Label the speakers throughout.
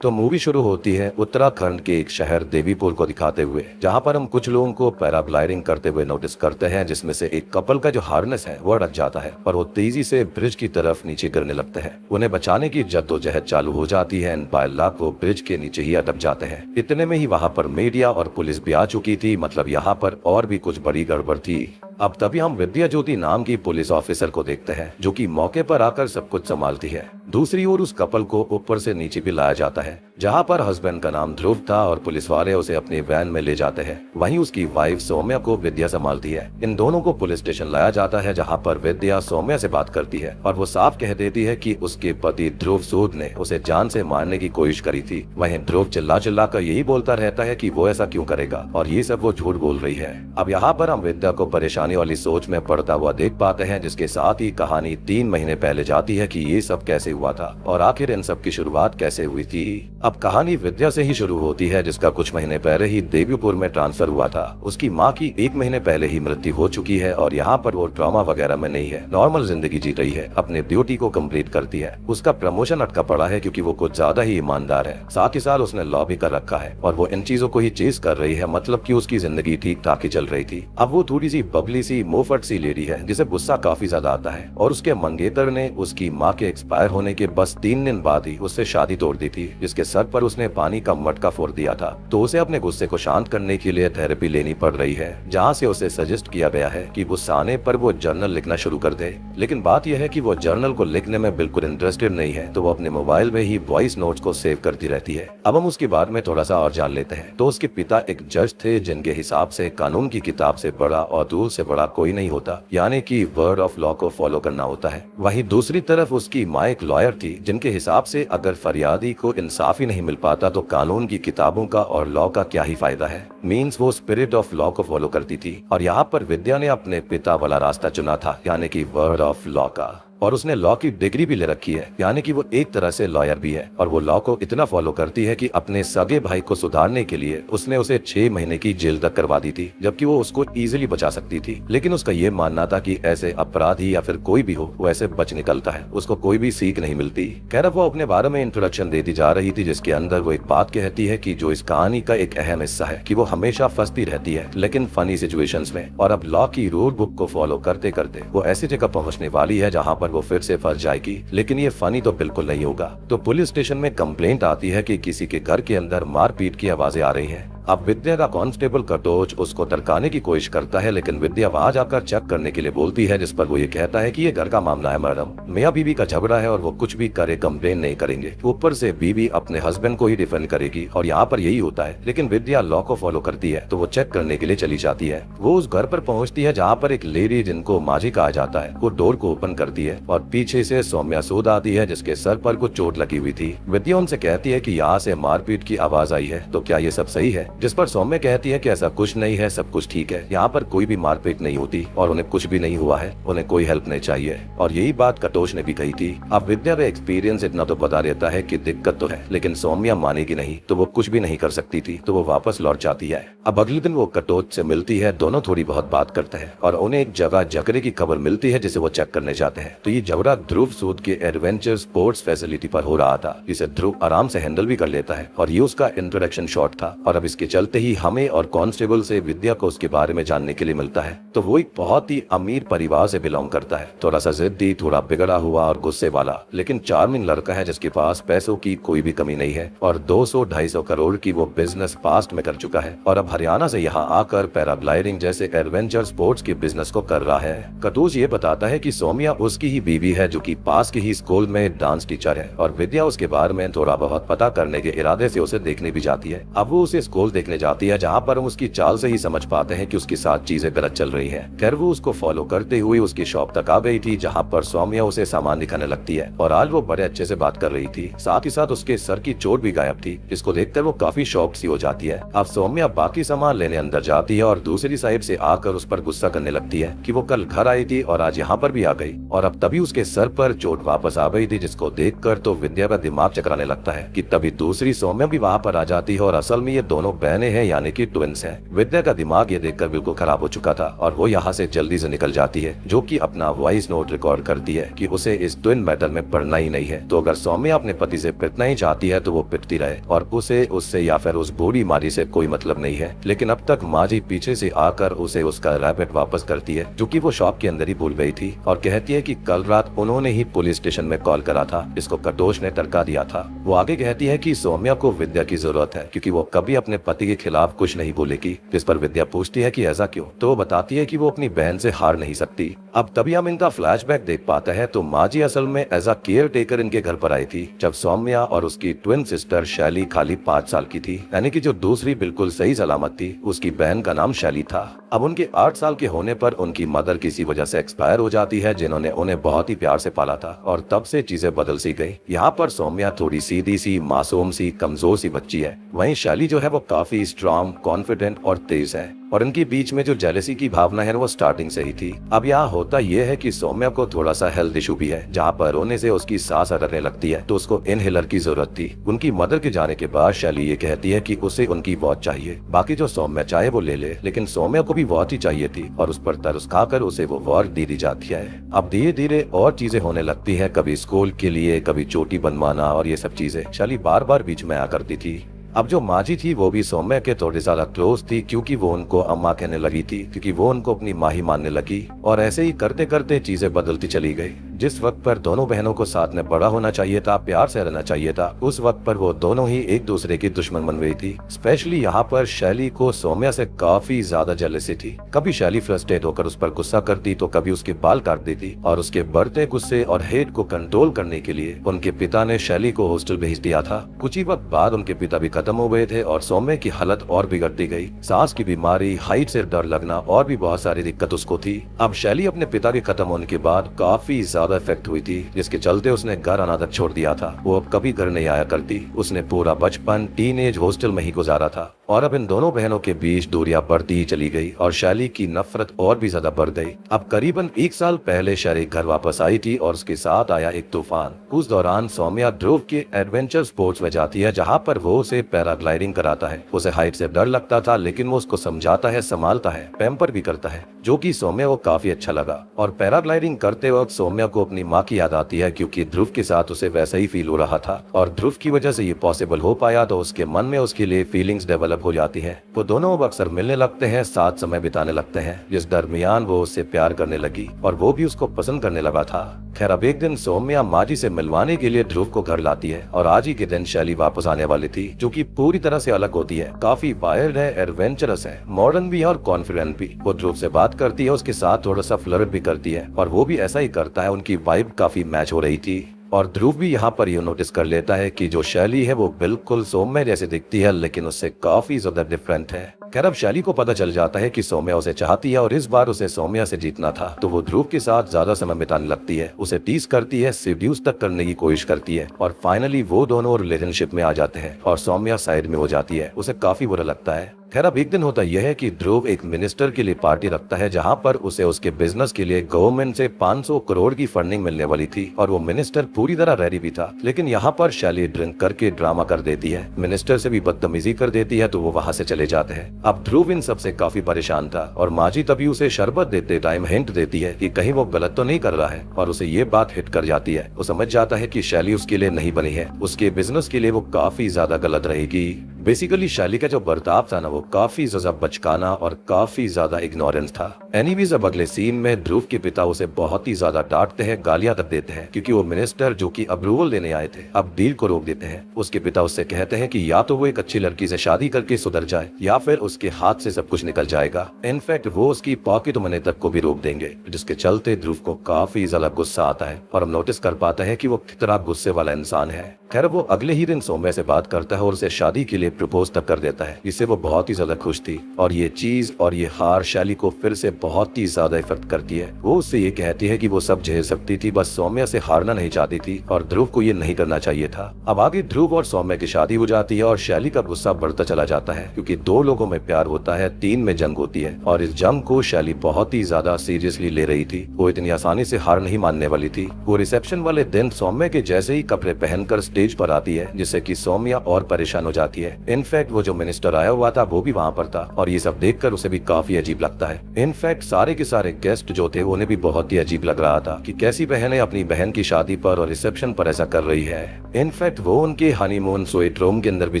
Speaker 1: तो मूवी शुरू होती है उत्तराखंड के एक शहर देवीपुर को दिखाते हुए, जहां पर हम कुछ लोगों को पैराग्लाइडिंग करते हुए नोटिस करते हैं, जिसमें से एक कपल का जो हार्नेस है वो अटक जाता है और वो तेजी से ब्रिज की तरफ नीचे गिरने लगते हैं। उन्हें बचाने की जद्दोजहद चालू हो जाती है। पायलट वो ब्रिज के नीचे ही अटक जाते हैं। इतने में ही वहाँ पर मीडिया और पुलिस भी आ चुकी थी, मतलब यहाँ पर और भी कुछ बड़ी गड़बड़ थी। अब तभी हम विद्या ज्योति नाम की पुलिस ऑफिसर को देखते हैं, जो कि मौके पर आकर सब कुछ संभालती है। दूसरी ओर उस कपल को ऊपर से नीचे भी लाया जाता है, जहां पर हस्बैंड का नाम ध्रुव था और पुलिस वाले उसे अपनी वैन में ले जाते हैं। वहीं उसकी वाइफ सौम्या को विद्या संभालती है। इन दोनों को पुलिस स्टेशन लाया जाता है, जहां पर विद्या सौम्या से बात करती है और वो साफ कह देती है कि उसके पति ध्रुव सूद ने उसे जान से मारने की कोशिश करी थी। वहीं ध्रुव चिल्ला चिल्ला कर यही बोलता रहता है कि वो ऐसा क्यों करेगा और ये सब वो झूठ बोल रही है। अब यहाँ पर हम विद्या को परेशानी वाली सोच में पड़ता हुआ देख पाते हैं, जिसके साथ ही कहानी 3 महीने पहले जाती है कि ये सब कैसे हुआ था और आखिर इन सब की शुरुआत कैसे हुई थी। अब कहानी विद्या से ही शुरू होती है, जिसका कुछ महीने पहले ही देवीपुर में ट्रांसफर हुआ था। उसकी माँ की 1 महीने पहले ही मृत्यु हो चुकी है और यहाँ पर वो ट्रॉमा वगैरह में नहीं है, नॉर्मल जिंदगी जी रही है, अपने ड्यूटी को कंप्लीट करती है। उसका प्रमोशन अटका पड़ा है क्योंकि वो कुछ ज्यादा ही ईमानदार है। साथ ही साथ उसने लॉ भी कर रखा है और वो इन चीजों को ही चेस कर रही है, मतलब कि उसकी जिंदगी ठीक ठाक ही चल रही थी। अब वो थोड़ी सी बबली सी मोफट सी लेडी है, जिसे गुस्सा काफी ज्यादा आता है और उसके मंगेतर ने उसकी माँ के एक्सपायर होने के बस 3 दिन बाद ही उससे शादी तोड़ दी थी, जिसके सर पर उसने पानी का मटका फोड़ दिया था। तो उसे अपने गुस्से को शांत करने के लिए थेरेपी लेनी पड़ रही है, जहाँ से उसे सजेस्ट किया गया है कि गुस्सा आने पर वो जर्नल लिखना शुरू कर दे। लेकिन बात यह है कि वो जर्नल को लिखने में बिल्कुल इंटरेस्टेड नहीं है, तो वो अपने मोबाइल में ही वॉइस नोट्स को सेव करती रहती है। अब हम उसके बारे में थोड़ा सा और जान लेते हैं। तो उसके पिता एक जज थे, जिनके हिसाब से कानून की किताब से बड़ा और रूल से बड़ा कोई नहीं होता, यानी कि वर्ड ऑफ लॉ को फॉलो करना होता है। वहीं दूसरी तरफ उसकी माँ एक लॉयर थी, जिनके हिसाब से अगर फरियादी को इंसाफ ही नहीं मिल पाता तो कानून की किताबों का और लॉ का क्या ही फायदा है। मीन्स वो स्पिरिट ऑफ लॉ को फॉलो करती थी और यहाँ पर विद्या ने अपने पिता वाला रास्ता चुना था, यानी कि वर्ड ऑफ लॉ का। और उसने लॉ की डिग्री भी ले रखी है, यानी कि वो एक तरह से लॉयर भी है। और वो लॉ को इतना फॉलो करती है कि अपने सगे भाई को सुधारने के लिए उसने उसे 6 महीने की जेल तक करवा दी थी, जबकि वो उसको इजीली बचा सकती थी। लेकिन उसका ये मानना था कि ऐसे अपराधी या फिर कोई भी हो, वो ऐसे बच निकलता है, उसको कोई भी सीख नहीं मिलती। खैर, वो अपने बारे में इंट्रोडक्शन देती जा रही थी, जिसके अंदर वो एक बात कहती है कि जो इस कहानी का एक अहम हिस्सा है कि वो हमेशा फंसती रहती है, लेकिन फनी सिचुएशंस में। और अब लॉ की रूल बुक को फॉलो करते करते वो ऐसी जगह पहुंचने वाली है जहां पर वो फिर से फंस जाएगी। लेकिन ये फनी तो बिल्कुल नहीं होगा। तो पुलिस स्टेशन में कंप्लेंट आती है कि किसी के घर के अंदर मारपीट की आवाजें आ रही हैं। अब विद्या का कांस्टेबल कटोच उसको टरकाने की कोशिश करता है, लेकिन विद्या वहां जाकर चेक करने के लिए बोलती है, जिस पर वो ये कहता है कि ये घर का मामला है मैडम, मियां बीवी का झगड़ा है और वो कुछ भी करे कंप्लेन नहीं करेंगे। ऊपर से बीवी अपने हस्बैंड को ही डिफेंड करेगी और यहाँ पर यही होता है। लेकिन विद्या लॉ को फॉलो करती है, तो वो चेक करने के लिए चली जाती है। वो उस घर पर पहुंचती है जहाँ पर एक लेडी, जिनको माझी कहा जाता है, वो डोर को ओपन करती है और पीछे से सौम्या सूद आती है, जिसके सर पर कुछ चोट लगी हुई थी। विद्या उनसे कहती है कि यहाँ से मारपीट की आवाज आई है, तो क्या ये सब सही है? जिस पर सौम्या कहती है कि ऐसा कुछ नहीं है, सब कुछ ठीक है, यहाँ पर कोई भी मारपीट नहीं होती और उन्हें कुछ भी नहीं हुआ है, उन्हें कोई हेल्प नहीं चाहिए। और यही बात कटोच ने भी कही थी। अब विद्या का एक्सपीरियंस इतना तो बता देता है कि दिक्कत तो है, लेकिन सौम्या मानेगी नहीं, तो वो कुछ भी नहीं कर सकती थी, तो वो वापस लौट जाती है। अब अगले दिन वो कटोच से मिलती है, दोनों थोड़ी बहुत बात करते हैं और उन्हें एक जगह झगड़े की खबर मिलती है, जिसे वो चेक करने जाते हैं। तो ये झगड़ा ध्रुव सूद के एडवेंचर स्पोर्ट्स फैसिलिटी पर हो रहा था, जिसे ध्रुव आराम से हैंडल भी कर लेता है और ये उसका इंट्रोडक्शन शॉट था। और अब इसके चलते ही हमें और कांस्टेबल से विद्या को उसके बारे में जानने के लिए मिलता है। तो वो एक बहुत ही अमीर परिवार से बिलोंग करता है, थोड़ा सा जिद्दी, थोड़ा बिगड़ा हुआ और गुस्से वाला, लेकिन चार्मिंग लड़का है, जिसके पास पैसों की कोई भी कमी नहीं है और 200-250 करोड़ की वो बिजनेस पास्ट में कर चुका है और अब हरियाणा से यहाँ आकर पैराग्लाइडिंग जैसे एडवेंचर स्पोर्ट्स के बिजनेस को कर रहा है। कटोच ये बताता है कि सौम्या उसकी ही बीवी है, जो कि पास के ही स्कूल में डांस टीचर है और विद्या उसके बारे में थोड़ा बहुत पता करने के इरादे से उसे देखने भी जाती है। अब वो उसे स्कूल देखने जाती है, जहाँ पर हम उसकी चाल से ही समझ पाते हैं कि उसके साथ चीजें गलत चल रही हैं। खैर, वो उसको फॉलो करते हुए उसकी शॉप तक आ गई थी, जहाँ पर सौम्या उसे सामान दिखाने लगती है और आज वो बड़े अच्छे से बात कर रही थी। साथ ही साथ उसके सर की चोट भी गायब थी, जिसको देखकर वो काफी शॉक सी हो जाती है। अब सौम्या बाकी सामान लेने अंदर जाती है और दूसरी साइड से आकर उस पर गुस्सा करने लगती है कि वो कल घर आई थी और आज यहाँ पर भी आ गई और अब तभी उसके सर पर चोट वापस आ गई थी, जिसको देखकर तो विद्या का दिमाग चकराने लगता है कि तभी दूसरी सौम्या भी वहाँ पर आ जाती है और असल में ये दोनों बहनें हैं यानी कि ट्विंस हैं। विद्या का दिमाग ये देखकर बिल्कुल खराब हो चुका था और वो यहाँ से जल्दी से निकल जाती है, जो कि अपना वॉइस नोट रिकॉर्ड करती है कि उसे इस ट्विन मैटर में पढ़ना ही नहीं है। तो अगर सौम्या अपने पति से पिटना ही चाहती है तो वो पिटती रहे और उसे उससे या फिर उस बूढ़ी मारी से कोई मतलब नहीं है। लेकिन अब तक माँ जी पीछे से आकर उसे उसका रैबिट वापस करती है, जो कि वो शॉप के अंदर ही भूल गई थी, और कहती है कि कल रात उन्होंने ही पुलिस स्टेशन में कॉल करा था, इसको कटोश ने टरका दिया था। वो आगे कहती है कि सौम्या को विद्या की जरूरत है क्योंकि वो कभी अपने पति के खिलाफ कुछ नहीं बोलेगी। जिस पर विद्या पूछती है कि ऐसा क्यों, तो वो बताती है कि वो अपनी बहन से हार नहीं सकती। अब तभी हम इनका फ्लैशबैक देख पाते हैं तो माँ जी असल में एज अ केयर टेकर इनके घर पर आई थी जब सौम्या और उसकी ट्विन सिस्टर शैली खाली 5 साल की थी, यानी कि जो दूसरी बिल्कुल सही सलामत थी उसकी बहन का नाम शैली था। अब उनके 8 साल के होने पर उनकी मदर किसी वजह से एक्सपायर हो जाती है, जिन्होंने उन्हें बहुत ही प्यार से पाला था, और तब से चीजें बदल सी गई। यहाँ पर सौम्या थोड़ी सीधी सी, मासूम सी, कमजोर सी बच्ची है, वहीं शैली जो है वो काफी स्ट्रॉन्ग, कॉन्फिडेंट और तेज है, और इनके बीच में जो जेलसी की भावना है वो स्टार्टिंग से ही थी। अब यहाँ होता यह है कि सौम्या को थोड़ा सा हेल्थ इशू भी है, जहाँ पर रोने से उसकी सांस अटकने लगती है, तो उसको इनहेलर की जरूरत थी। उनकी मदर के जाने के बाद शैली ये कहती है कि उसे उनकी वॉच चाहिए, बाकी जो सौम्या चाहे वो ले ले, लेकिन सौम्या को भी वॉच ही चाहिए थी और उस पर तरस खाकर उसे वो वॉच दे दी जाती है। अब धीरे धीरे और चीजें होने लगती है, कभी स्कूल के लिए, कभी चोटी बनवाना, और ये सब चीजें शैली बार बार बीच में आया करती थी। अब जो माँ जी थी वो भी सौम्या के थोड़ी ज्यादा क्लोज थी, क्योंकि वो उनको अम्मा कहने लगी थी, क्योंकि वो उनको अपनी माँ ही मानने लगी, और ऐसे ही करते करते चीजें बदलती चली गई। जिस वक्त पर दोनों बहनों को साथ में बड़ा होना चाहिए था, प्यार से रहना चाहिए था, उस वक्त पर वो दोनों ही एक दूसरे की दुश्मन बन गई थी। स्पेशली यहाँ पर शैली को सौम्या से काफी ज्यादा जेलसी थी। कभी शैली फ्रस्ट्रेट होकर उस पर गुस्सा करती तो कभी उसके बाल काट देती, और उसके बढ़ते गुस्से और हेट को कंट्रोल करने के लिए उनके पिता ने शैली को हॉस्टल भेज दिया था। कुछ ही वक्त बाद उनके पिता भी खत्म हो गए थे और सौम्या की हालत और बिगड़ती गई। सांस की बीमारी, हाइट से डर लगना और भी बहुत सारी दिक्कत उसको थी। अब शैली अपने पिता के खत्म होने के बाद काफी ज्यादा इफेक्ट हुई थी, जिसके चलते उसने घर आना तक छोड़ दिया था। वो अब कभी घर नहीं आया करती। उसने पूरा बचपन टीनेज हॉस्टल में ही गुजारा था, और अब इन दोनों बहनों के बीच दूरियां बढ़ती ही चली गई और शैली की नफरत और भी ज्यादा बढ़ गई। अब करीबन 1 साल पहले शैली घर वापस आई थी और उसके साथ आया एक तूफान। उस दौरान सौम्या ध्रुव के एडवेंचर स्पोर्ट्स में जाती है, जहाँ पर वो उसे पैराग्लाइडिंग कराता है। उसे हाइट से डर लगता था, लेकिन वो उसको समझाता है, संभालता है, पैम्पर भी करता है, जो कि सौम्या को काफी अच्छा लगा। और पैराग्लाइडिंग करते वक्त सौम्या को अपनी माँ की याद आती है, क्योंकि ध्रुव के साथ उसे वैसा ही फील हो रहा था, और ध्रुव की वजह से ये पॉसिबल हो पाया, तो उसके मन में उसके लिए फीलिंग्स डेवलप हो जाती है। वो दोनों अब अक्सर मिलने लगते हैं, साथ समय बिताने लगते हैं, जिस दरमियान वो उससे प्यार करने लगी और वो भी उसको पसंद करने लगा था। खैर अब एक दिन सौम्या माँ जी से मिलवाने के लिए ध्रुव को घर लाती है, और आज ही के दिन शैली वापस आने वाली थी, जो कि पूरी तरह से अलग होती है, काफी वायर्ड है, एडवेंचरस है, मॉडर्न भी है और कॉन्फिडेंट भी। वो ध्रुव से बात करती है, उसके साथ थोड़ा सा फ्लर्ट भी करती है, और वो भी ऐसा ही करता है। उनकी वाइब काफी मैच हो रही थी, और ध्रुव भी यहाँ पर ये नोटिस कर लेता है कि जो शैली है वो बिल्कुल सौम्या जैसे दिखती है, लेकिन उससे काफी ज्यादा डिफरेंट है। खैर अब शैली को पता चल जाता है कि सौम्या उसे चाहती है और इस बार उसे सौम्या से जीतना था, तो वो ध्रुव के साथ ज्यादा समय बिताने लगती है, उसे टीज करती है, सीड्यूस तक करने की कोशिश करती है, और फाइनली वो दोनों रिलेशनशिप में आ जाते हैं और सौम्या साइड में हो जाती है। उसे काफी बुरा लगता है। खैर अब एक दिन होता यह है कि ध्रुव एक मिनिस्टर के लिए पार्टी रखता है, जहां पर उसे उसके बिजनेस के लिए गवर्नमेंट से 500 करोड़ की फंडिंग मिलने वाली थी, और वो मिनिस्टर पूरी तरह रेडी भी था। लेकिन यहाँ पर शैली ड्रिंक करके ड्रामा कर देती है, मिनिस्टर से भी बदतमीजी कर देती है, तो वो वहाँ से चले जाते हैं। अब ध्रुव इन सबसे काफी परेशान था, और माँ जी तभी उसे शरबत देते टाइम हिंट देती है कि कहीं वो गलत तो नहीं कर रहा है, और उसे ये बात हिट कर जाती है। वो समझ जाता है कि शैली उसके लिए नहीं बनी है, उसके बिजनेस के लिए वो काफी ज्यादा गलत रहेगी। बेसिकली शैली का जो बर्ताव था ना, वो काफी ज्यादा बचकाना और काफी ज्यादा इग्नोरेंस था। एनीवेज अब अगले सीन में ध्रुव के पिता उसे बहुत ही ज्यादा डांटते हैं, गालियां तक देते हैं, क्योंकि वो मिनिस्टर जो कि अप्रूवल लेने आए थे अब डील को रोक देते हैं। उसके पिता उससे कहते हैं कि या तो वो एक अच्छी लड़की से शादी करके सुधर जाए, या फिर उसके हाथ से सब कुछ निकल जाएगा। इनफैक्ट वो उसकी पॉकेट मनी तक को भी रोक देंगे, जिसके चलते ध्रुव को काफी ज्यादा गुस्सा आता है, और हम नोटिस कर पाते हैं कि वो कितना गुस्से वाला इंसान है। खैर वो अगले ही दिन सौम्या से बात करता है और उसे शादी के लिए प्रपोज तक कर देता है, जिससे वो बहुत ही ज्यादा खुश थी, और ये चीज और ये हार शैली को फिर से बहुत ही ज्यादा इफेक्ट करती है। वो उससे ये कहती है कि वो सब झेल सकती थी, बस सौम्या से हारना नहीं चाहती थी, और ध्रुव को ये नहीं करना चाहिए था। अब आगे ध्रुव और सौम्या की शादी हो जाती है, और शैली का गुस्सा बढ़ता चला जाता है, क्योंकि 2 लोगों में प्यार होता है, 3 में जंग होती है, और इस जंग को शैली बहुत ही ज्यादा सीरियसली ले रही थी। वो इतनी आसानी से हार नहीं मानने वाली थी। वो रिसेप्शन वाले दिन सौम्या के जैसे ही कपड़े पहनकर स्टेज पर आती है, जिससे कि सौम्या और परेशान हो जाती है, इनफैक्ट वो जो मिनिस्टर आया हुआ था वो भी वहाँ पर था और ये सब देखकर उसे भी काफी अजीब लगता है। इनफैक्ट सारे के सारे गेस्ट जो थे उन्हें भी बहुत ही अजीब लग रहा था कि कैसी बहनें अपनी बहन की शादी पर और रिसेप्शन पर ऐसा कर रही है। इनफैक्ट वो उनके हनीमून स्वीट रूम के अंदर भी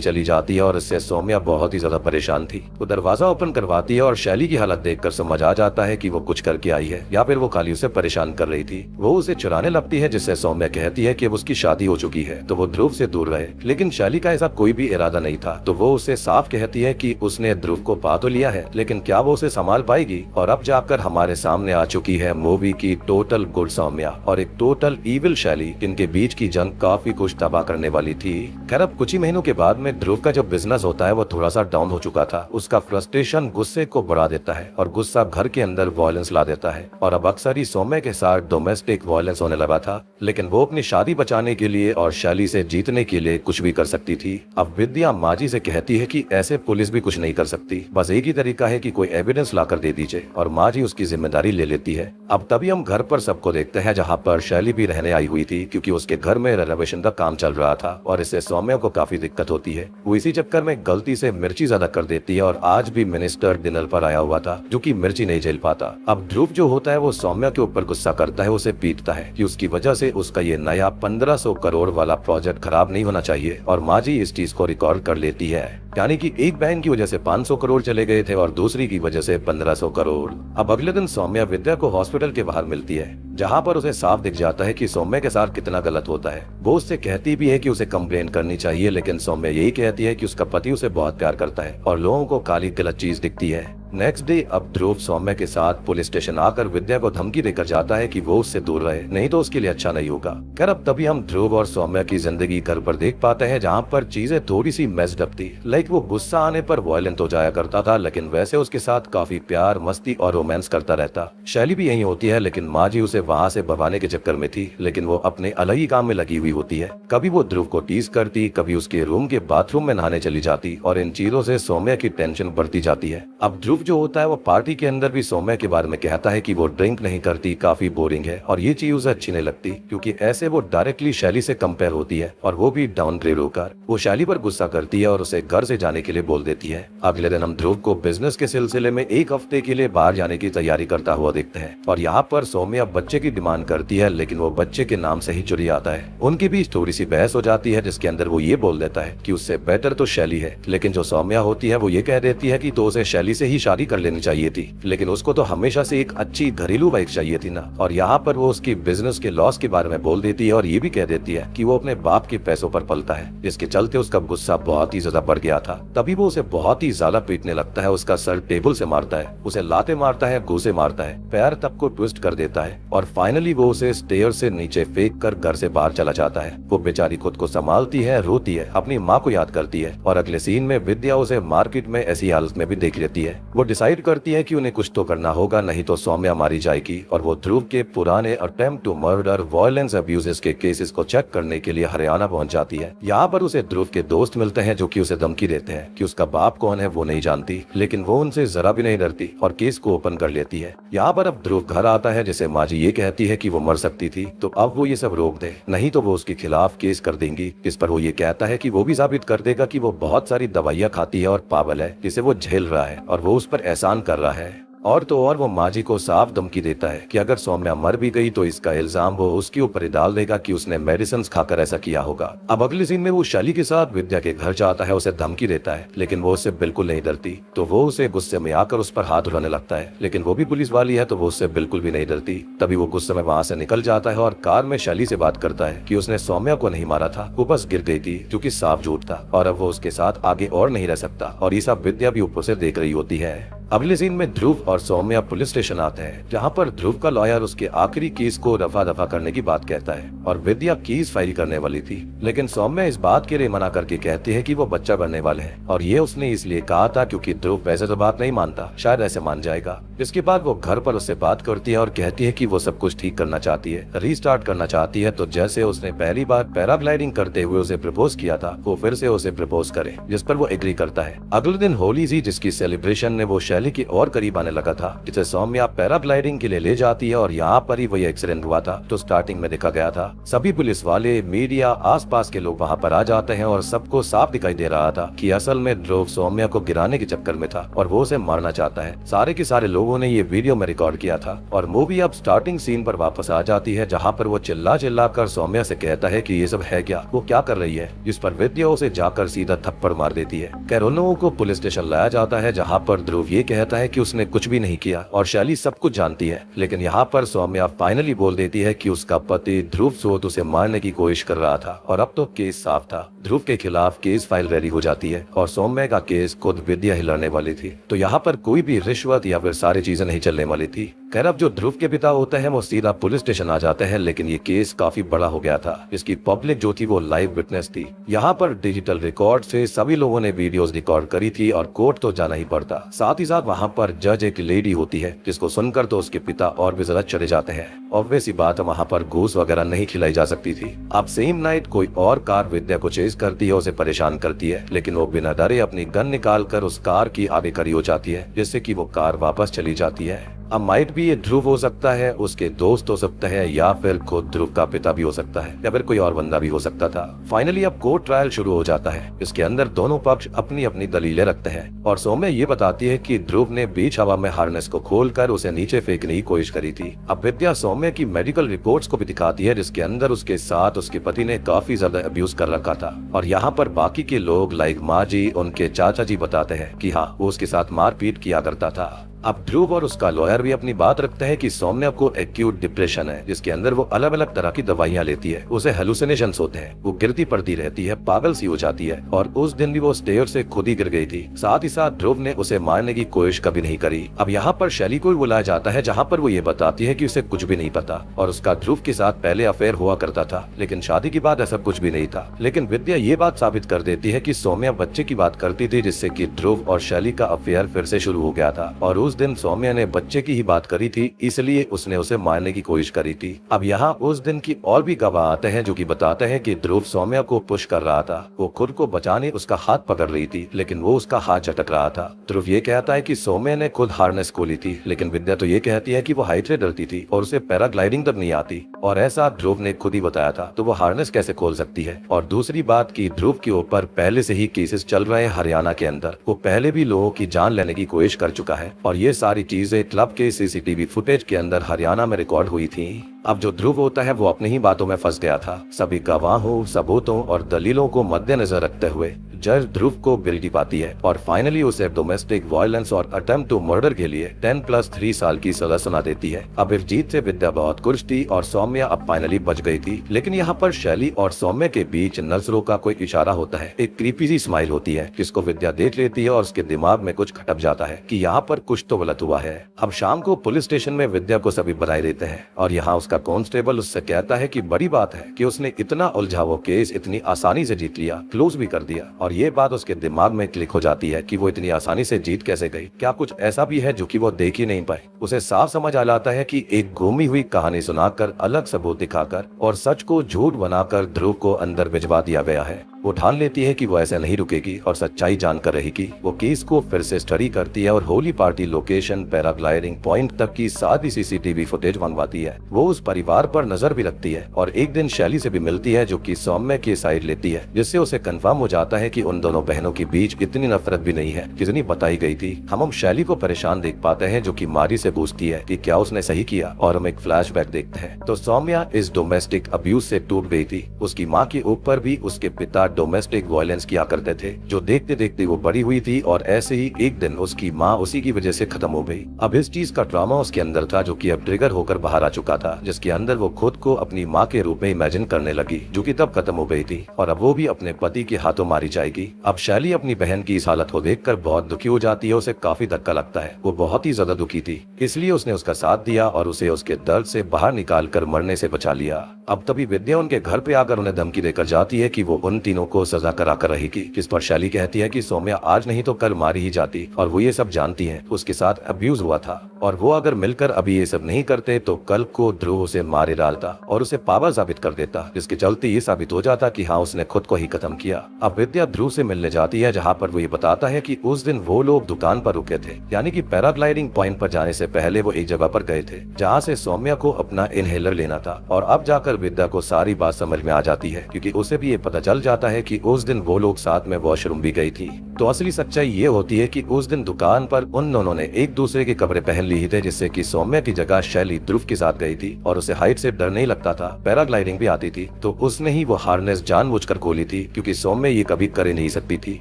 Speaker 1: चली जाती है और इससे सौम्या बहुत ही ज्यादा परेशान थी। वो दरवाजा ओपन करवाती है और शैली की हालत देखकर समझ आ जाता है कि वो कुछ करके आई है या फिर वो खाली उसे परेशान कर रही थी। वो उसे चुराने लगती है जिससे सौम्या कहती है कि अब उसकी शादी हो चुकी है तो वो ध्रुव से दूर रहे, लेकिन शैली का ऐसा कोई भी इरादा नहीं था। तो वो उसे साफ कहती है कि उसने ध्रुव को पा तो लिया है लेकिन क्या वो उसे संभाल पाएगी। और अब जाकर हमारे सामने आ चुकी है मूवी की टोटल गुड सौम्या और एक टोटल इविल शैली, जिनके बीच की जंग काफी कुछ तबाह करने वाली थी। खैर अब कुछ ही महीनों के बाद में ध्रुव का जो बिजनेस होता है वो थोड़ा सा डाउन हो चुका था। उसका फ्रस्ट्रेशन गुस्से को बढ़ा देता है और गुस्सा घर के अंदर वायलेंस ला देता है और अब अक्सर ही सौम्या के साथ डोमेस्टिक वायलेंस होने लगा था। लेकिन वो अपनी शादी बचाने के लिए और शैली से जीतने के लिए कुछ भी कर सकती थी। अब विद्या माजी से कहती है कि ऐसे पुलिस भी कुछ नहीं कर सकती, बस एक ही तरीका है कि कोई एविडेंस लाकर दे दीजिए और माजी उसकी जिम्मेदारी ले लेती है। अब तभी हम घर पर सबको देखते हैं जहाँ पर शैली भी रहने आई हुई थी क्योंकि उसके घर में रेनोवेशन का काम चल रहा था और इससे सौम्या को काफी दिक्कत होती है। वो इसी चक्कर में गलती से मिर्ची ज्यादा कर देती है और आज भी मिनिस्टर डिनर पर आया हुआ था जो कि मिर्ची नहीं झेल पाता। अब ध्रुव जो होता है वो सौम्या के ऊपर गुस्सा करता है, उसे पीटता है कि उसकी वजह से उसका ये नया 1500 करोड़ वाला प्रोजेक्ट खराब नहीं होना चाहिए और माजी इस चीज को रिकॉर्ड कर लेती है। यानी कि एक बहन की वजह से 500 करोड़ चले गए थे और दूसरी की वजह से 1500 करोड़। अब अगले दिन सौम्या विद्या को हॉस्पिटल के बाहर मिलती है जहां पर उसे साफ दिख जाता है कि सौम्या के साथ कितना गलत होता है। वो उससे कहती भी है कि उसे कंप्लेन करनी चाहिए लेकिन सौम्या यही कहती है कि उसका पति उसे बहुत प्यार करता है और लोगों को काली गलत चीज दिखती है। नेक्स्ट डे अब ध्रुव सौम्या के साथ पुलिस स्टेशन आकर विद्या को धमकी देकर जाता है कि वो उससे दूर रहे, नहीं तो उसके लिए अच्छा नहीं होगा। खैर अब तभी हम ध्रुव और सौम्या की जिंदगी घर पर देख पाते हैं जहाँ पर चीजें थोड़ी सी मेस्ड अप थी। लाइक वो गुस्सा आने पर वायलेंट हो जाया करता था लेकिन वैसे उसके साथ काफी प्यार मस्ती और रोमांस करता रहता। शैली भी यही होती है लेकिन माजी उसे वहाँ से भगाने के चक्कर में थी, लेकिन वो अपने अलग ही काम में लगी हुई होती है। कभी वो ध्रुव को टीज करती, कभी उसके रूम के बाथरूम में नहाने चली जाती और इन चीजों से सौम्या की टेंशन बढ़ती जाती है। अब ध्रुव जो होता है वो पार्टी के अंदर भी सौम्या के बारे में कहता है कि वो ड्रिंक नहीं करती, काफी बोरिंग है और ये चीज उसे अच्छी नहीं लगती क्योंकि ऐसे वो डायरेक्टली शैली से कंपेयर होती है और वो भी डाउनग्रेड होकर। वो शैली पर गुस्सा करती है और उसे घर से जाने के लिए बोल देती है। अगले दिन हम ध्रुव को बिजनेस के सिलसिले में एक हफ्ते के लिए बाहर जाने की तैयारी करता हुआ देखते हैं और यहाँ पर सौम्या बच्चे की डिमांड करती है लेकिन वो बच्चे के नाम से ही चुरी आता है। उनके बीच थोड़ी सी बहस हो जाती है जिसके अंदर वो ये बोल देता है कि उससे बेटर तो शैली है, लेकिन जो सौम्या होती है वो ये कह देती है कि तो उसे शैली से ही शादी कर लेनी चाहिए थी, लेकिन उसको तो हमेशा से एक अच्छी घरेलू वाइफ चाहिए थी ना। और यहाँ पर वो उसकी बिजनेस के लॉस के बारे में बोल देती है और ये भी कह देती है कि वो अपने बाप के पैसों पर पलता है, जिसके चलते उसका गुस्सा बहुत ही ज्यादा बढ़ गया था। तभी वो उसे बहुत ही ज्यादा पीटने लगता है, उसका सर टेबल से मारता है, उसे लाते मारता है, घूसे मारता है, पैर तब को ट्विस्ट कर देता है और फाइनली वो उसे स्टेयर से नीचे फेंक कर घर से बाहर चला जाता है। वो बेचारी खुद को संभालती है, रोती है, अपनी माँ को याद करती है और अगले सीन में विद्या उसे मार्केट में ऐसी हालत में भी देख लेती है। वो डिसाइड करती है कि उन्हें कुछ तो करना होगा, नहीं तो सौम्या मारी जाएगी और वो ध्रुव के पुराने attempt to murder, violence, abuses के केसेस को चेक करने के लिए हरियाणा पहुंच जाती है। यहाँ पर उसे ध्रुव के दोस्त मिलते हैं जो कि उसे धमकी देते हैं कि उसका बाप कौन है वो नहीं जानती, लेकिन वो उनसे जरा भी नहीं डरती और केस को ओपन कर लेती है। यहाँ पर अब ध्रुव घर आता है जिसे माजी ये कहती है कि वो मर सकती थी, तो अब वो ये सब रोक दे, नहीं तो वो उसके खिलाफ केस कर देंगी। इस पर वो ये कहता है कि वो भी साबित कर देगा कि वो बहुत सारी दवाइयाँ खाती है और पागल है, जिसे वो झेल रहा है और वो उस पर एहसान कर रहा है। और तो और वो माजी को साफ धमकी देता है कि अगर सौम्या मर भी गई तो इसका इल्जाम वो उसके ऊपर ही डाल देगा कि उसने मेडिसिन खाकर ऐसा किया होगा। अब अगले सीन में वो शैली के साथ विद्या के घर जाता है, उसे धमकी देता है, लेकिन वो उससे बिल्कुल नहीं डरती, तो वो उसे गुस्से में आकर उस पर हाथ उठाने लगता है, लेकिन वो भी पुलिस वाली है तो वो उससे बिल्कुल भी नहीं डरती। तभी वो गुस्से में वहाँ से निकल जाता है और कार में शैली से बात करता है कि उसने सौम्या को नहीं मारा था, वो बस गिर गई थी, जो कि साफ झूठ था और अब वो उसके साथ आगे और नहीं रह सकता। और ये सब विद्या भी ऊपर से देख रही होती है। अगले सीन में ध्रुव और सौम्या पुलिस स्टेशन आते हैं जहां पर ध्रुव का लॉयर उसके आखिरी केस को रफा दफा करने की बात कहता है और विद्या केस फाइल करने वाली थी, लेकिन सौम्या इस बात के लिए मना करके कहती है कि वो बच्चा बनने वाले हैं और ये उसने इसलिए कहा था क्योंकि ध्रुव वैसे तो बात नहीं मानता, शायद ऐसे मान जाएगा। इसके बाद वो घर पर उससे बात करती है और कहती है कि वो सब कुछ ठीक करना चाहती है, रीस्टार्ट करना चाहती है, तो जैसे उसने पहली बार पैराग्लाइडिंग करते हुए उसे प्रपोज किया था वो फिर से उसे प्रपोज करे, जिस पर वो एग्री करता है। अगले दिन होली थी जिसकी सेलिब्रेशन में वो शैली के और करीब आने लगा था, जिसे सौम्या पैराग्लाइडिंग के लिए ले जाती है और यहाँ पर ही वही एक्सीडेंट हुआ था तो स्टार्टिंग में देखा गया था। सभी पुलिस वाले, मीडिया, आसपास के लोग वहाँ पर आ जाते हैं और सबको साफ दिखाई दे रहा था कि असल में ध्रुव सौम्या को गिराने के चक्कर में था और वो उसे मारना चाहता है। सारे के सारे लोगों ने ये वीडियो में रिकॉर्ड किया था और मूवी अब स्टार्टिंग सीन पर वापस आ जाती है, जहाँ पर वो चिल्ला चिल्ला कर सौम्या से कहता है कि ये सब है क्या, वो क्या कर रही है, जिस पर विद्या उसे जाकर सीधा थप्पड़ मार देती है। उन लोगों को पुलिस स्टेशन लाया जाता है, जहाँ पर ध्रुव ये कहता है कि उसने कुछ भी नहीं किया और शैली सब कुछ जानती है। लेकिन यहाँ पर सौम्या फाइनली बोल देती है कि उसका पति ध्रुव सोत उसे मारने की कोशिश कर रहा था और अब तो केस साफ था। ध्रुव के खिलाफ केस फाइल रेडी हो जाती है और सौम्या का केस खुद विद्या ही लड़ने वाली थी। तो यहाँ पर कोई भी रिश्वत या फिर सारी चीजें नहीं चलने वाली थी। खैर, अब जो ध्रुव के पिता होते हैं वो सीधा पुलिस स्टेशन आ जाते हैं, लेकिन ये केस काफी बड़ा हो गया था। इसकी पब्लिक जो थी वो लाइव विटनेस थी। यहाँ पर डिजिटल रिकॉर्ड से सभी लोगों ने वीडियोस रिकॉर्ड करी थी और कोर्ट तो जाना ही पड़ता। साथ ही साथ वहाँ पर जज एक लेडी होती है, जिसको सुनकर तो उसके पिता और भी ज्यादा चढ़े जाते हैं। ऑब्वियस ही बात है, वहाँ पर घूस वगैरह नहीं खिलाई जा सकती थी। अब सेम नाइट कोई और कार विद्या को चेज करती है, उसे परेशान करती है, लेकिन वो बिना डरे अपनी गन निकाल कर उस कार की आगे खड़ी हो जाती है, जिससे कि वो कार वापस चली जाती है। अब माइट भी ये ध्रुव हो सकता है, उसके दोस्त हो सकते हैं, या फिर खुद ध्रुव का पिता भी हो सकता है, या फिर कोई और बंदा भी हो सकता था। फाइनली अब कोर्ट ट्रायल शुरू हो जाता है। इसके अंदर दोनों पक्ष अपनी अपनी दलीलें रखते हैं और सौम्या ये बताती है कि ध्रुव ने बीच हवा में हार्नेस को खोलकर उसे नीचे फेंकने की कोशिश करी थी। अब विद्या सौम्या की मेडिकल रिपोर्ट्स को भी दिखाती है, जिसके अंदर उसके साथ उसके पति ने काफी ज्यादा अब्यूज कर रखा था। और यहाँ पर बाकी के लोग लाइक माँ जी, उनके चाचा जी बताते हैं कि हाँ, वो उसके साथ मारपीट किया करता था। अब ध्रुव और उसका लॉयर भी अपनी बात रखते हैं कि सौम्या को एक्यूट डिप्रेशन है, जिसके अंदर वो अलग अलग तरह की दवाइयां लेती है, उसे हेलुसिनेशंस होते हैं, वो गिरती पड़ती रहती है, पागल सी हो जाती है और उस दिन भी वो स्टेयर से खुद ही गिर गई थी। साथ ही साथ ध्रुव ने उसे मारने की कोशिश कभी नहीं करी। अब यहाँ पर शैली को बुलाया जाता है, जहाँ पर वो ये बताती है कि उसे कुछ भी नहीं पता और उसका ध्रुव के साथ पहले अफेयर हुआ करता था, लेकिन शादी के बाद ऐसा कुछ भी नहीं था। लेकिन विद्या ये बात साबित कर देती है कि सौम्या बच्चे की बात करती थी, जिससे कि ध्रुव और शैली का अफेयर फिर से शुरू हो गया था और उस दिन सौम्या ने बच्चे की ही बात करी थी, इसलिए उसने उसे मारने की कोशिश करी थी। अब यहाँ उस दिन की और भी गवाह आते हैं, जो कि बताते हैं कि ध्रुव सौम्या को पुश कर रहा था। वो खुद को बचाने उसका हाथ पकड़ रही थी, लेकिन वो उसका हाथ झटक रहा था। ध्रुव ये कहता है कि सौम्या ने खुद हार्नेस खोली थी, लेकिन विद्या तो ये कहती है कि वो हाइट से डरती थी और उसे पैराग्लाइडिंग तक नहीं आती और ऐसा ध्रुव ने खुद ही बताया था, तो वो हार्नेस कैसे खोल सकती है। और दूसरी बात की ध्रुव के ऊपर पहले से ही केसेस चल रहे हैं हरियाणा के अंदर, वो पहले भी लोगों की जान लेने की कोशिश कर चुका है और ये सारी चीजें क्लब के सीसीटीवी फुटेज के अंदर हरियाणा में रिकॉर्ड हुई थी। अब जो ध्रुव होता है वो अपनी ही बातों में फंस गया था। सभी गवाहों, सबूतों और दलीलों को मद्देनजर रखते हुए जज ध्रुव को गिल्टी पाती है और फाइनली उसे डोमेस्टिक वायलेंस और अटेम्प्ट टू मर्डर के लिए 10+3 साल की सजा सुना देती है। अब इस जीत से विद्या बहुत खुश थी और सौम्या अब फाइनली बच गई थी। लेकिन यहाँ पर शैली और सौम्या के बीच नजरों का कोई इशारा होता है, एक क्रीपी सी स्माइल होती है, जिसको विद्या देख लेती है और उसके दिमाग में कुछ खटक जाता है कि यहाँ पर कुछ तो गलत हुआ है। अब शाम को पुलिस स्टेशन में विद्या को सभी बधाई देते हैं और यहाँ उसका कांस्टेबल उससे कहता है कि बड़ी बात है कि उसने इतना उलझा वो केस इतनी आसानी से जीत लिया, क्लोज भी कर दिया। और ये बात उसके दिमाग में क्लिक हो जाती है कि वो इतनी आसानी से जीत कैसे गई, क्या कुछ ऐसा भी है जो कि वो देख ही नहीं पाए। उसे साफ समझ आ जाता है कि एक घूमी हुई कहानी सुनाकर, अलग सबूत दिखाकर और सच को झूठ बनाकर ध्रुव को अंदर भिजवा दिया गया है। वो ठान लेती है कि वो ऐसे नहीं रुकेगी और सच्चाई जानकर रहेगी। वो केस को फिर से स्टडी करती है और Holi party location, paragliding point तक की सारी सीसीटीवी फुटेज मंगवाती है। वो उस परिवार पर नजर भी रखती है और एक दिन शैली से भी मिलती है, जो कि सौम्या की साइड लेती है, जिससे उसे कंफर्म हो जाता है कि उन दोनों बहनों के बीच इतनी नफरत भी नहीं है जितनी बताई गई थी। हम शैली को परेशान देख पाते हैं, जो कि मारी से पूछती है कि क्या उसने सही किया और हम एक फ्लैशबैक देखते हैं तो सौम्या इस डोमेस्टिक अब्यूज से टूट गई थी। उसकी माँ के ऊपर भी उसके पिता डोमेस्टिक वायलेंस किया करते थे, जो देखते देखते वो बड़ी हुई थी और ऐसे ही एक दिन उसकी माँ उसी की वजह से खत्म हो गई। अब इस चीज का ट्रॉमा उसके अंदर था, जो कि अब ट्रिगर होकर बाहर आ चुका था, जिसके अंदर वो खुद को अपनी माँ के रूप में इमेजिन करने लगी, जो कि तब खत्म हो गई थी और अब वो भी अपने पति के हाथों मारी जाएगी। अब शैली अपनी बहन की इस हालत को देखकर बहुत दुखी हो जाती है, उसे काफी धक्का लगता है। वो बहुत ही ज्यादा दुखी थी, इसलिए उसने उसका साथ दिया और उसे उसके दर्द से बाहर निकाल कर मरने से बचा लिया। अब तभी विद्या उनके घर पे आकर उन्हें धमकी देकर जाती है कि वो उन तीनों को सजा करा कर रहेगी, जिस पर शैली कहती है कि सौम्या आज नहीं तो कल मारी ही जाती और वो ये सब जानती है, उसके साथ अब्यूज हुआ था। और वो अगर मिलकर अभी ये सब नहीं करते तो कल को ध्रुव उसे मारे डालता और उसे पावर साबित कर देता, जिसके चलते ये साबित हो जाता कि हाँ उसने खुद को ही खत्म किया। अब विद्या ध्रुव से मिलने जाती है, जहाँ पर वो ये बताता है कि उस दिन वो लोग दुकान पर रुके थे, यानी कि पैराग्लाइडिंग पॉइंट पर जाने से पहले वो एक जगह पर गए थे जहाँ से सौम्या को अपना इनहेलर लेना था। और अब जाकर विद्या को सारी बात समझ में आ जाती है, क्योंकि उसे भी ये पता चल जाता है कि उस दिन वो लोग साथ में वॉशरूम भी गई थी। तो असली सच्चाई ये होती है कि उस दिन दुकान पर उन दोनों ने एक दूसरे के कपड़े पहन लिए थे, जिससे कि सौम्या की जगह शैली ध्रुव के साथ गई थी और उसे हाइट से डर नहीं लगता था, पैराग्लाइडिंग भी आती थी, तो उसने ही वो हार्नेस जानबूझकर खोली थी, क्योंकि सौम्या ये कभी कर नहीं सकती थी।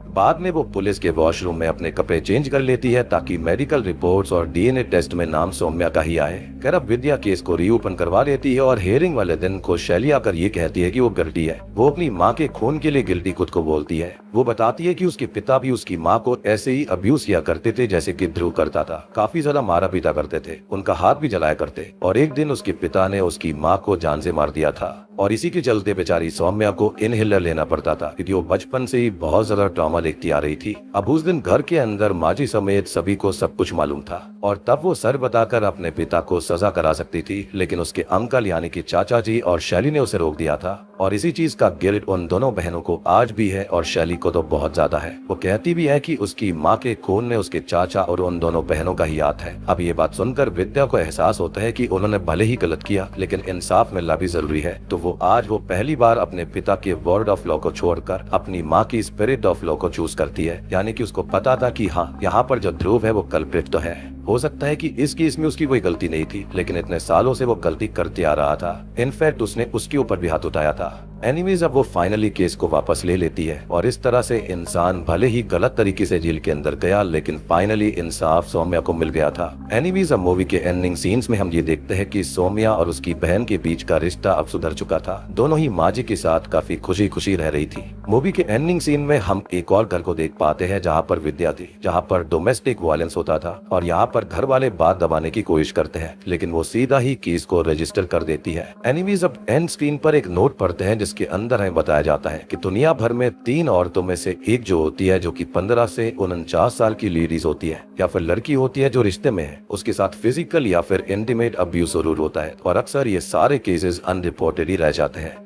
Speaker 1: बाद में वो पुलिस के वॉशरूम में अपने कपड़े चेंज कर लेती है ताकि मेडिकल रिपोर्ट्स और डीएनए टेस्ट में नाम सौम्या का ही आए। खैर अब विद्या केस को रीओपन करवा लेती है और हियरिंग वाले दिन को शैली आकर ये कहती है कि वो गिल्टी है। वो अपनी माँ के खून के लिए गिल्टी खुद को बोलती है। वो बताती है कि उसके पिता भी उसकी माँ को ऐसे ही अब्यूज किया करते थे जैसे कि ध्रुव करता था, काफी ज्यादा मारा पीटा करते थे, उनका हाथ भी जलाया करते, और एक दिन उसके पिता ने उसकी माँ को जान से मार दिया था। और इसी के चलते बेचारी सौम्या को इनहेलर लेना पड़ता था, क्योंकि वो बचपन से ही बहुत ज्यादा ट्रॉमा देखती आ रही थी। अब उस दिन घर के अंदर माजी समेत सभी को सब कुछ मालूम था और तब वो सर बताकर अपने पिता को सजा करा सकती थी, लेकिन उसके अंकल यानी कि चाचा जी और शैली ने उसे रोक दिया था। और इसी चीज का गिल्ट उन दोनों बहनों को आज भी है और शैली को तो बहुत ज्यादा है। वो कहती भी है कि उसकी माँ के खून में उसके चाचा और उन दोनों बहनों का ही हाथ है। अब ये बात सुनकर विद्या को एहसास होता है कि उन्होंने भले ही गलत किया, लेकिन इंसाफ मिलना भी जरूरी है। तो आज वो पहली बार अपने पिता के वर्ड ऑफ लॉ को छोड़कर अपनी माँ की स्पिरिट ऑफ लॉ को चूज करती है, यानी कि उसको पता था कि हाँ यहाँ पर जो ध्रुव है वो कल्प्रिट तो है। हो सकता है कि इस केस में उसकी कोई गलती नहीं थी, लेकिन इतने सालों से वो गलती करते आ रहा था। इनफैक्ट उसने उसके ऊपर भी हाथ उठाया था। एनीवेज अब वो फाइनली केस को वापस ले लेती है और इस तरह से इंसान भले ही गलत तरीके से जेल के अंदर गया, लेकिन फाइनली इंसाफ सौम्या को मिल गया था। एनीवेज अब मूवी के एंडिंग सीन्स में हम ये देखते हैं कि सौम्या और उसकी बहन के बीच का रिश्ता अब सुधर चुका था। दोनों ही माजी के साथ काफी खुशी खुशी रह रही थी। मूवी के एंडिंग सीन में हम एक और घर को देख पाते हैं जहाँ पर विद्या थी, जहाँ पर डोमेस्टिक वायलेंस होता था और यहाँ पर घर वाले बात दबाने की कोशिश करते हैं, लेकिन वो सीधा ही केस को रजिस्टर कर देती है। एनीवेज अब एंड स्क्रीन पर एक नोट पढ़ते हैं जिसके अंदर हमें बताया जाता है कि दुनिया भर में 3 औरतों में से एक जो होती है, जो कि 15 से 49 साल की लेडीज होती है या फिर लड़की होती है जो रिश्ते में है, उसके साथ फिजिकल या फिर इंटीमेट अब्यूज जरूर होता है और अक्सर ये सारे केसेस अनरिपोर्टेड ही रह जाते हैं।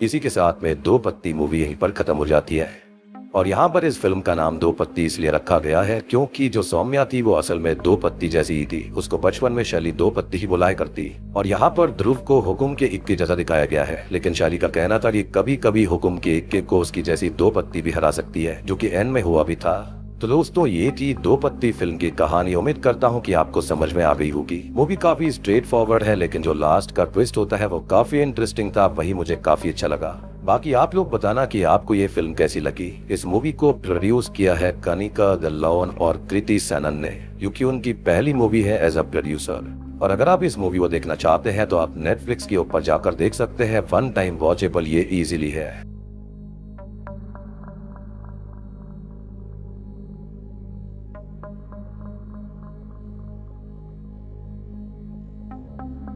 Speaker 1: इसी के साथ में दो पत्ती मूवी यहीं पर खत्म हो जाती है और यहाँ पर इस फिल्म का नाम दो पत्ती इसलिए रखा गया है क्योंकि जो सौम्या थी वो असल में दो पत्ती जैसी ही थी। उसको बचपन में शैली दो पत्ती ही बुलाया करती और यहाँ पर ध्रुव को हुकुम के इक्के जैसा दिखाया गया है, लेकिन शैली का कहना था कि कभी कभी हुकुम के इक्के को उसकी जैसी दो पत्ती भी हरा सकती है, जो कि एंड में हुआ भी था। तो दोस्तों ये थी दो पत्ती फिल्म की कहानी। उम्मीद करता हूँ कि आपको समझ में आ गई होगी। मूवी काफी स्ट्रेट फॉरवर्ड है, लेकिन जो लास्ट का ट्विस्ट होता है वो काफी इंटरेस्टिंग था, वही मुझे काफी अच्छा लगा। बाकी आप लोग बताना कि आपको ये फिल्म कैसी लगी। इस मूवी को प्रोड्यूस किया है कनिका दल्लौन और कृति सैनन ने, क्योंकि उनकी पहली मूवी है एज अ प्रोड्यूसर। और अगर आप इस मूवी को देखना चाहते हैं तो आप नेटफ्लिक्स के ऊपर जाकर देख सकते हैं। वन टाइम वॉचेबल ये इजीली है।